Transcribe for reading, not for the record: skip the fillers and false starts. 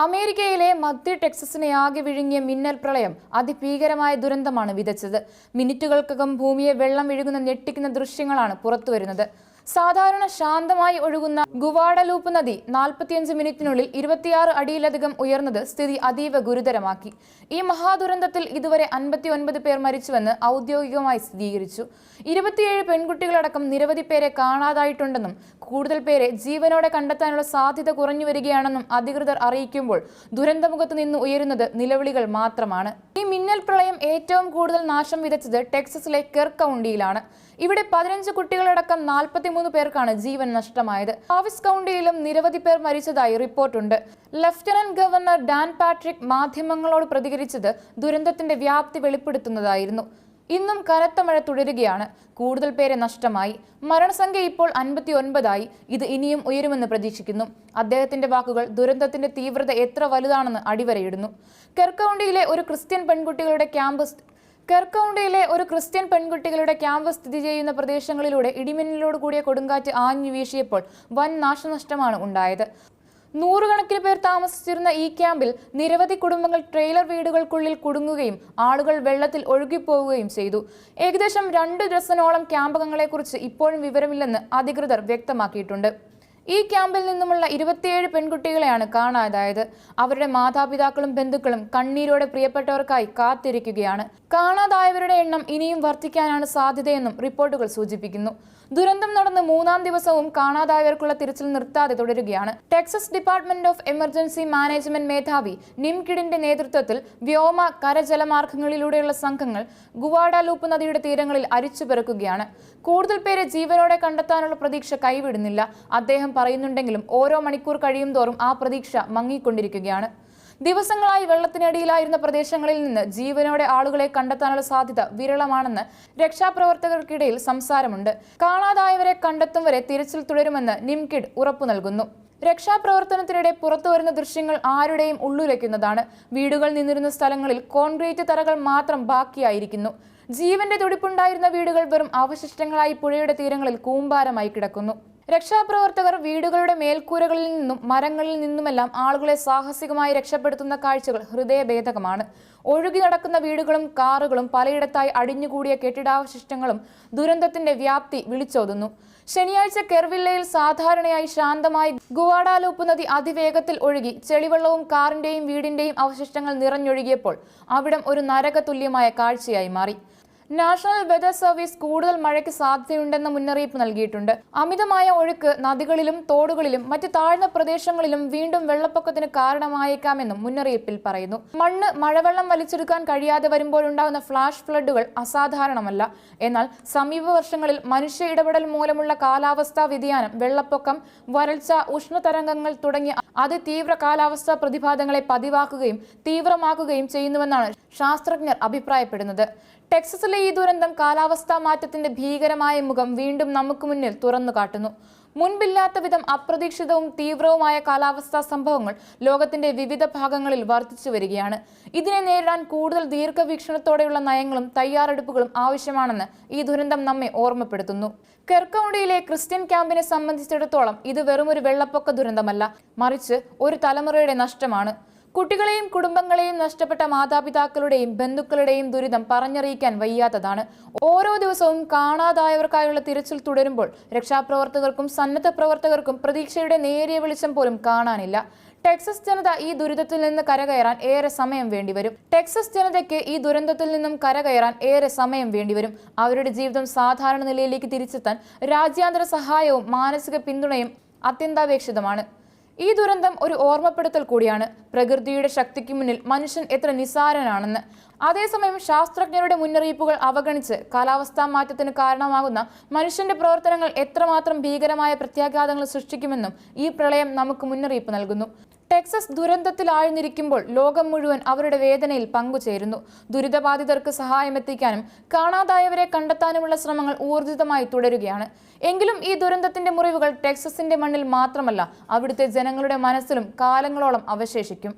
അമേരിക്കയിലെ മധ്യ ടെക്സസിനെ ആകെ വിഴുങ്ങിയ മിന്നൽ പ്രളയം അതിഭീകരമായ ദുരന്തമാണ് വിതച്ചത്. മിനിറ്റുകൾക്കകം ഭൂമിയെ വെള്ളം വിഴുങ്ങുന്ന ഞെട്ടിക്കുന്ന ദൃശ്യങ്ങളാണ് പുറത്തുവരുന്നത്. സാധാരണ ശാന്തമായി ഒഴുകുന്ന ഗുവാഡലൂപ്പ് നദി 45 മിനിറ്റിനുള്ളിൽ 26 അടിയിലധികം ഉയർന്നത് സ്ഥിതി അതീവ ഗുരുതരമാക്കി. ഈ മഹാദുരന്തത്തിൽ ഇതുവരെ 59 പേർ മരിച്ചുവെന്ന് ഔദ്യോഗികമായി സ്ഥിരീകരിച്ചു. 27 പെൺകുട്ടികളടക്കം നിരവധി പേരെ കാണാതായിട്ടുണ്ടെന്നും കൂടുതൽ പേരെ ജീവനോടെ കണ്ടെത്താനുള്ള സാധ്യത കുറഞ്ഞു വരികയാണെന്നും അധികൃതർ അറിയിക്കുമ്പോൾ ദുരന്തമുഖത്ത് നിന്ന് ഉയരുന്നത് നിലവിളികൾ മാത്രമാണ്. ഈ മിന്നൽ പ്രളയം ഏറ്റവും കൂടുതൽ നാശം വിതച്ചത് ടെക്സസിലെ കെർ കൗണ്ടിയിലാണ്. ഇവിടെ 15 കുട്ടികളടക്കം 43 പേർക്കാണ് ജീവൻ നഷ്ടമായത്. ഹാവിസ് കൗണ്ടിയിലും നിരവധി പേർ മരിച്ചതായി റിപ്പോർട്ടുണ്ട്. ലഫ്റ്റനന്റ് ഗവർണർ ഡാൻ പാട്രിക് മാധ്യമങ്ങളോട് പ്രതികരിച്ചത് ദുരന്തത്തിന്റെ വ്യാപ്തി വെളിപ്പെടുത്തുന്നതായിരുന്നു. ഇന്നും കനത്ത മഴ തുടരുകയാണ്. കൂടുതൽ പേരെ നഷ്ടമായി. മരണസംഖ്യ ഇപ്പോൾ 59ആയി. ഇത് ഇനിയും ഉയരുമെന്ന് പ്രതീക്ഷിക്കുന്നു. അദ്ദേഹത്തിന്റെ വാക്കുകൾ ദുരന്തത്തിന്റെ തീവ്രത എത്ര വലുതാണെന്ന് അടിവരയിടുന്നു. കെർ കൗണ്ടിയിലെ ഒരു ക്രിസ്ത്യൻ പെൺകുട്ടികളുടെ ക്യാമ്പ് സ്ഥിതി ചെയ്യുന്ന പ്രദേശങ്ങളിലൂടെ ഇടിമിന്നലോട് കൂടിയ കൊടുങ്കാറ്റ് ആഞ്ഞു വീശിയപ്പോൾ വൻ നാശനഷ്ടമാണ് ഉണ്ടായത്. നൂറുകണക്കിന് പേർ താമസിച്ചിരുന്ന ഈ ക്യാമ്പിൽ നിരവധി കുടുംബങ്ങൾ ട്രെയിലർ വീടുകൾക്കുള്ളിൽ കുടുങ്ങുകയും ആളുകൾ വെള്ളത്തിൽ ഒഴുകിപ്പോവുകയും ചെയ്തു. ഏകദേശം 2 ഡസനോളം ക്യാമ്പംഗങ്ങളെക്കുറിച്ച് ഇപ്പോഴും വിവരമില്ലെന്ന് അധികൃതർ വ്യക്തമാക്കിയിട്ടുണ്ട്. ഈ ക്യാമ്പിൽ നിന്നുമുള്ള 27 പെൺകുട്ടികളെയാണ് കാണാതായത്. അവരുടെ മാതാപിതാക്കളും ബന്ധുക്കളും കണ്ണീരോടെ പ്രിയപ്പെട്ടവർക്കായി കാത്തിരിക്കുകയാണ്. കാണാതായവരുടെ എണ്ണം ഇനിയും വർദ്ധിക്കാനാണ് സാധ്യതയെന്നും റിപ്പോർട്ടുകൾ സൂചിപ്പിക്കുന്നു. ദുരന്തം നടന്ന് 3-ാം ദിവസവും കാണാതായവർക്കുള്ള തിരച്ചിൽ നിർത്താതെ തുടരുകയാണ്. Texas department of emergency management മേധാവി നിം കിഡിന്റെ നേതൃത്വത്തിൽ വ്യോമ കരജലമാർഗങ്ങളിലൂടെയുള്ള സംഘങ്ങൾ ഗുവാഡലൂപ്പ് നദിയുടെ തീരങ്ങളിൽ അരിച്ചുപെറുക്കുകയാണ്. കൂടുതൽ പേരെ ജീവനോടെ കണ്ടെത്താനുള്ള പ്രതീക്ഷ കൈവിടുന്നില്ല. അദ്ദേഹം പറയുന്നുണ്ടെങ്കിലും ഓരോ മണിക്കൂർ കഴിയും തോറും ആ പ്രതീക്ഷ മങ്ങിക്കൊണ്ടിരിക്കുകയാണ്. ദിവസങ്ങളായി വെള്ളത്തിനടിയിലായിരുന്ന പ്രദേശങ്ങളിൽ നിന്ന് ജീവനോടെ ആളുകളെ കണ്ടെത്താനുള്ള സാധ്യത വിരളമാണെന്ന് രക്ഷാപ്രവർത്തകർക്കിടയിൽ സംസാരമുണ്ട്. കാണാതായവരെ കണ്ടെത്തും വരെ തിരച്ചിൽ തുടരുമെന്ന് നിംകിഡ് ഉറപ്പു നൽകുന്നു. രക്ഷാപ്രവർത്തനത്തിനിടെ പുറത്തുവരുന്ന ദൃശ്യങ്ങൾ ആരുടെയും ഉള്ളുലയ്ക്കുന്നതാണ്. വീടുകൾ നിന്നിരുന്ന സ്ഥലങ്ങളിൽ കോൺക്രീറ്റ് തറകൾ മാത്രം ബാക്കിയായിരിക്കുന്നു. ജീവന്റെ തുടിപ്പുണ്ടായിരുന്ന വീടുകൾ വെറും അവശിഷ്ടങ്ങളായി പുഴയുടെ തീരങ്ങളിൽ കൂമ്പാരമായി കിടക്കുന്നു. രക്ഷാപ്രവർത്തകർ വീടുകളുടെ മേൽക്കൂരകളിൽ നിന്നും മരങ്ങളിൽ നിന്നുമെല്ലാം ആളുകളെ സാഹസികമായി രക്ഷപ്പെടുത്തുന്ന കാഴ്ചകൾ ഹൃദയഭേദകമാണ്. ഒഴുകി നടക്കുന്ന വീടുകളും കാറുകളും പലയിടത്തായി അടിഞ്ഞുകൂടിയ കെട്ടിടാവശിഷ്ടങ്ങളും ദുരന്തത്തിന്റെ വ്യാപ്തി വിളിച്ചോതുന്നു. ശനിയാഴ്ച കെർവില്ലയിൽ സാധാരണയായി ശാന്തമായി ഗുവാഡലൂപ്പ് നദി അതിവേഗത്തിൽ ഒഴുകി ചെളിവെള്ളവും കാറിന്റെയും വീടിന്റെയും അവശിഷ്ടങ്ങൾ നിറഞ്ഞൊഴുകിയപ്പോൾ അവിടം ഒരു നരകതുല്യമായ കാഴ്ചയായി മാറി. നാഷണൽ വെതർ സർവീസ് കൂടുതൽ മഴയ്ക്ക് സാധ്യതയുണ്ടെന്ന മുന്നറിയിപ്പ് നൽകിയിട്ടുണ്ട്. അമിതമായ ഒഴുക്ക് നദികളിലും തോടുകളിലും മറ്റ് താഴ്ന്ന പ്രദേശങ്ങളിലും വീണ്ടും വെള്ളപ്പൊക്കത്തിന് കാരണമായേക്കാമെന്നും മുന്നറിയിപ്പിൽ പറയുന്നു. മഴവെള്ളം വലിച്ചെടുക്കാൻ കഴിയാതെ വരുമ്പോഴുണ്ടാകുന്ന ഫ്ലാഷ് ഫ്ലഡുകൾ അസാധാരണമല്ല. എന്നാൽ സമീപ വർഷങ്ങളിൽ മനുഷ്യ ഇടപെടൽ മൂലമുള്ള കാലാവസ്ഥാ വ്യതിയാനം വെള്ളപ്പൊക്കം, വരൾച്ച, ഉഷ്ണതരംഗങ്ങൾ തുടങ്ങിയ അതിതീവ്ര കാലാവസ്ഥാ പ്രതിഭാസങ്ങളെ പതിവാക്കുകയും തീവ്രമാക്കുകയും ചെയ്യുന്നുവെന്നാണ് ശാസ്ത്രജ്ഞർ അഭിപ്രായപ്പെടുന്നത്. ടെക്സസിലെ ഈ ദുരന്തം കാലാവസ്ഥാ മാറ്റത്തിന്റെ ഭീകരമായ മുഖം വീണ്ടും നമുക്ക് മുന്നിൽ തുറന്നു കാട്ടുന്നു. മുൻപില്ലാത്ത വിധം അപ്രതീക്ഷിതവും തീവ്രവുമായ കാലാവസ്ഥാ സംഭവങ്ങൾ ലോകത്തിന്റെ വിവിധ ഭാഗങ്ങളിൽ വർദ്ധിച്ചു വരികയാണ്. ഇതിനെ നേരിടാൻ കൂടുതൽ ദീർഘവീക്ഷണത്തോടെയുള്ള നയങ്ങളും തയ്യാറെടുപ്പുകളും ആവശ്യമാണെന്ന് ഈ ദുരന്തം നമ്മെ ഓർമ്മപ്പെടുത്തുന്നു. കെർ കൗണ്ടിയിലെ ക്രിസ്ത്യൻ ക്യാമ്പിനെ സംബന്ധിച്ചിടത്തോളം ഇത് വെറുമൊരു വെള്ളപ്പൊക്ക ദുരന്തമല്ല, മറിച്ച് ഒരു തലമുറയുടെ നഷ്ടമാണ്. കുട്ടികളെയും കുടുംബങ്ങളെയും നഷ്ടപ്പെട്ട മാതാപിതാക്കളുടെയും ബന്ധുക്കളുടെയും ദുരിതം പറഞ്ഞറിയിക്കാൻ വയ്യാത്തതാണ്. ഓരോ ദിവസവും കാണാതായവർക്കായുള്ള തിരച്ചിൽ തുടരുമ്പോൾ രക്ഷാപ്രവർത്തകർക്കും സന്നദ്ധ പ്രവർത്തകർക്കും പ്രതീക്ഷയുടെ നേരിയ വെളിച്ചം പോലും കാണാനില്ല. ടെക്സസ് ജനത ഈ ദുരിതത്തിൽ നിന്ന് കരകയറാൻ ഏറെ സമയം വേണ്ടിവരും. അവരുടെ ജീവിതം സാധാരണ നിലയിലേക്ക് തിരിച്ചെത്താൻ രാജ്യാന്തര സഹായവും മാനസിക പിന്തുണയും അത്യന്താപേക്ഷിതമാണ്. ഈ ദുരന്തം ഒരു ഓർമ്മപ്പെടുത്തൽ കൂടിയാണ് പ്രകൃതിയുടെ ശക്തിക്ക് മുന്നിൽ മനുഷ്യൻ എത്ര നിസ്സാരനാണെന്ന്. അതേസമയം ശാസ്ത്രജ്ഞരുടെ മുന്നറിയിപ്പുകൾ അവഗണിച്ച് കാലാവസ്ഥാ മാറ്റത്തിന് കാരണമാകുന്ന മനുഷ്യന്റെ പ്രവർത്തനങ്ങൾ എത്രമാത്രം ഭീകരമായ പ്രത്യാഘാതങ്ങൾ സൃഷ്ടിക്കുമെന്നും ഈ പ്രളയം നമുക്ക് മുന്നറിയിപ്പ് നൽകുന്നു. ടെക്സസ് ദുരന്തത്തിൽ ആഴ്ന്നിരിക്കുമ്പോൾ ലോകം മുഴുവൻ അവരുടെ വേദനയിൽ പങ്കുചേരുന്നു. ദുരിതബാധിതർക്ക് സഹായമെത്തിക്കാനും കാണാതായവരെ കണ്ടെത്താനുമുള്ള ശ്രമങ്ങൾ ഊർജിതമായി തുടരുകയാണ്. എങ്കിലും ഈ ദുരന്തത്തിന്റെ മുറിവുകൾ ടെക്സസിന്റെ മണ്ണിൽ മാത്രമല്ല, അവിടുത്തെ ജനങ്ങളുടെ മനസ്സിലും കാലങ്ങളോളം അവശേഷിക്കും.